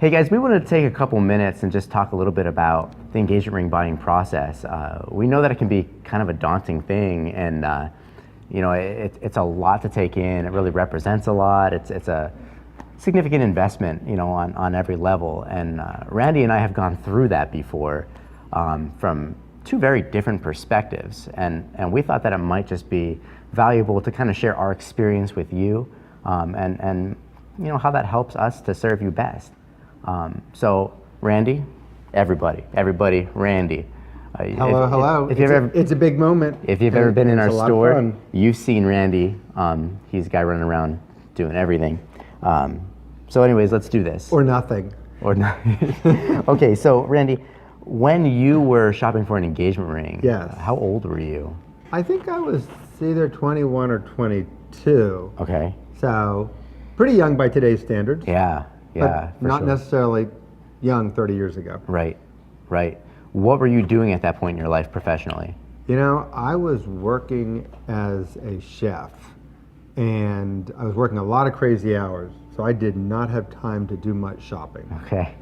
Hey guys, we wanted to take a couple minutes and just talk a little bit about the engagement ring buying process. We know that it can be kind of a daunting thing, and it's a lot to take in. It really represents a lot. It's a significant investment, on every level. And Randy and I have gone through that before from two very different perspectives, and we thought that it might just be valuable to kind of share our experience with you, and how that helps us to serve you best. So Randy, everybody, Randy. Hello. It's a big moment. If you've ever been in our store, you've seen Randy. He's the guy running around doing everything. So anyways, let's do this. Or nothing. Or not. Okay, so Randy, when you were shopping for an engagement ring, yes. How old were you? I think I was either 21 or 22. Okay. So pretty young by today's standards. Yeah. But not necessarily young 30 years ago. Right. What were you doing at that point in your life professionally? I was working as a chef, and I was working a lot of crazy hours, so I did not have time to do much shopping. Okay.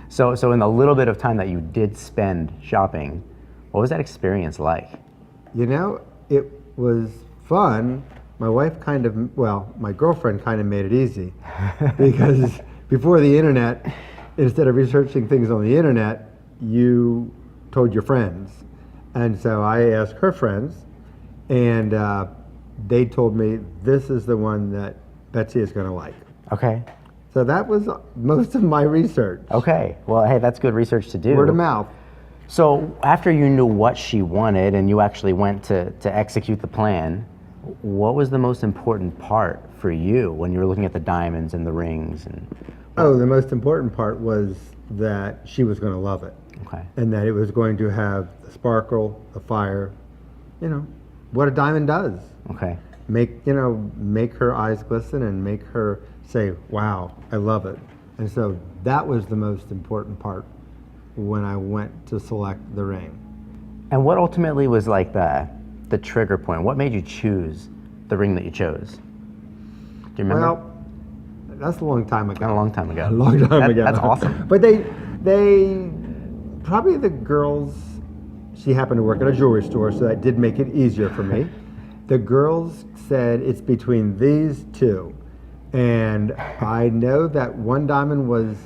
So in the little bit of time that you did spend shopping, what was that experience like? It was fun. My my girlfriend kind of made it easy because before the internet, instead of researching things on the internet, you told your friends. And so I asked her friends, and they told me, this is the one that Betsy is going to like. Okay. So that was most of my research. Okay. Well, hey, that's good research to do. Word of mouth. So after you knew what she wanted and you actually went to execute the plan, what was the most important part for you when you were looking at the diamonds and the rings? The most important part was that she was going to love it. Okay. And that it was going to have the sparkle, the fire, what a diamond does. Okay. Make her eyes glisten and make her say, wow, I love it. And so that was the most important part when I went to select the ring. And what ultimately was like the trigger point? What made you choose the ring that you chose? Do you remember? Well, that's a long time ago. A long time ago. That's awesome. But they probably the girls, she happened to work at a jewelry store, so that did make it easier for me. The girls said it's between these two. And I know that one diamond was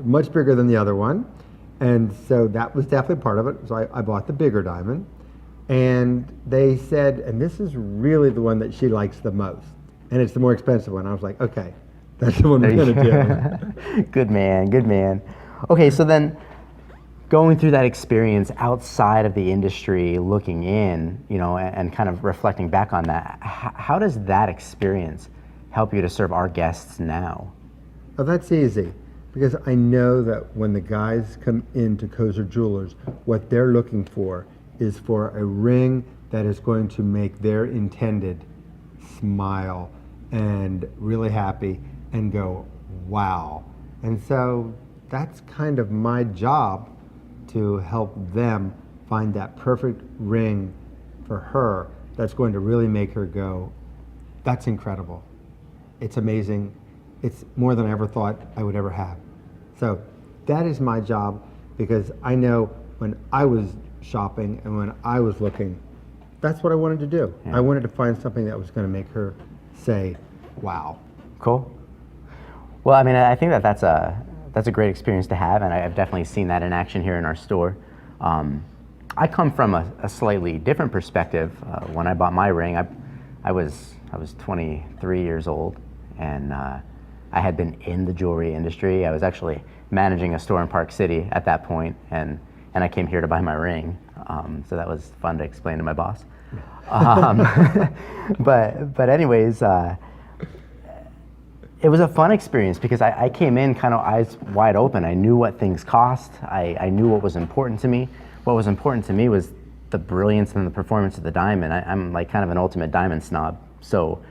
much bigger than the other one. And so that was definitely part of it. So I bought the bigger diamond. And they said, and this is really the one that she likes the most. And it's the more expensive one. I was like, okay, that's the one we're going to do. Good man. Okay, so then going through that experience outside of the industry, looking in, and kind of reflecting back on that, how does that experience help you to serve our guests now? Oh, that's easy, because I know that when the guys come into Kozer Jewelers, what they're looking for is for a ring that is going to make their intended smile and really happy and go, wow. And so that's kind of my job, to help them find that perfect ring for her that's going to really make her go, that's incredible. It's amazing. It's more than I ever thought I would ever have. So that is my job, because I know when I was shopping and when I was looking, that's what I wanted to do. Yeah. I wanted to find something that was going to make her say, wow. Cool. Well, I mean, I think that's a great experience to have, and I've definitely seen that in action here in our store. I come from a slightly different perspective. When I bought my ring, I was 23 years old, and I had been in the jewelry industry. I was actually managing a store in Park City at that point, and I came here to buy my ring. So that was fun to explain to my boss. But anyways, it was a fun experience because I came in kind of eyes wide open. I knew what things cost. I knew what was important to me. What was important to me was the brilliance and the performance of the diamond. I'm like kind of an ultimate diamond snob. So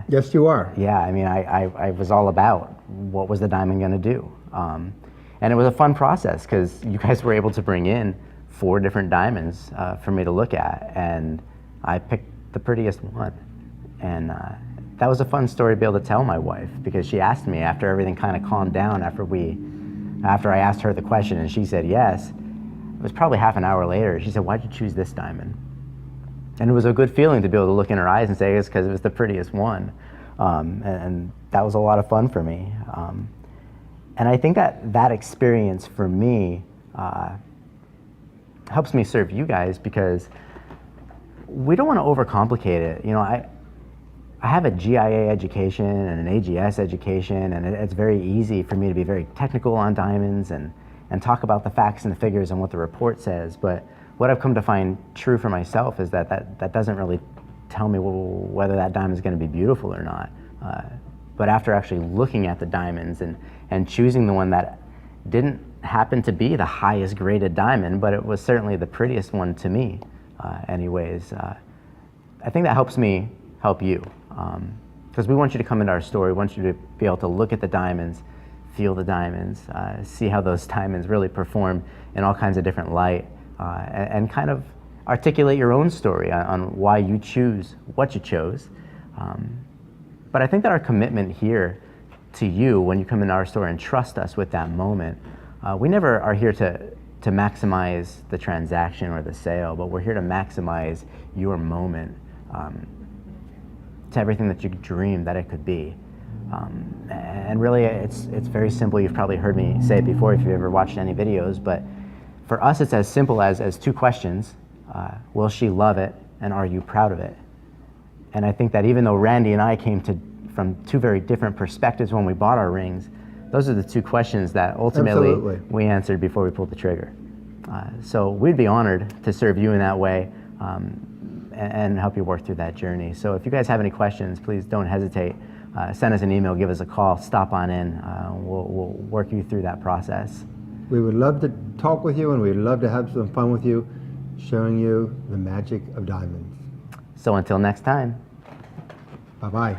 yes, you are. Yeah, I mean, I was all about what was the diamond going to do. And it was a fun process because you guys were able to bring in 4 different diamonds for me to look at, and I picked the prettiest one. And that was a fun story to be able to tell my wife, because she asked me after everything kind of calmed down, after I asked her the question and she said yes. It was probably half an hour later. She said, "Why'd you choose this diamond?" And it was a good feeling to be able to look in her eyes and say it's because it was the prettiest one. And that was a lot of fun for me. And I think that experience for me helps me serve you guys, because we don't want to overcomplicate it. You know, I have a GIA education and an AGS education, and it's very easy for me to be very technical on diamonds and talk about the facts and the figures and what the report says. But what I've come to find true for myself is that doesn't really tell me whether that diamond is going to be beautiful or not. But after actually looking at the diamonds and choosing the one that didn't happen to be the highest graded diamond, but it was certainly the prettiest one to me anyways, I think that helps me help you. Because we want you to come into our store, we want you to be able to look at the diamonds, feel the diamonds, see how those diamonds really perform in all kinds of different light, and kind of articulate your own story on why you choose what you chose. But I think that our commitment here to you when you come into our store and trust us with that moment, we never are here to maximize the transaction or the sale, but we're here to maximize your moment to everything that you dreamed that it could be. And really, it's very simple. You've probably heard me say it before if you've ever watched any videos, but for us, it's as simple as two questions. Will she love it, and are you proud of it? And I think that even though Randy and I came from two very different perspectives when we bought our rings, those are the two questions that ultimately Absolutely. we answered before we pulled the trigger. So we'd be honored to serve you in that way and help you work through that journey. So if you guys have any questions, please don't hesitate. Send us an email, give us a call, stop on in. We'll work you through that process. We would love to talk with you, and we'd love to have some fun with you, showing you the magic of diamonds. So until next time. Bye-bye.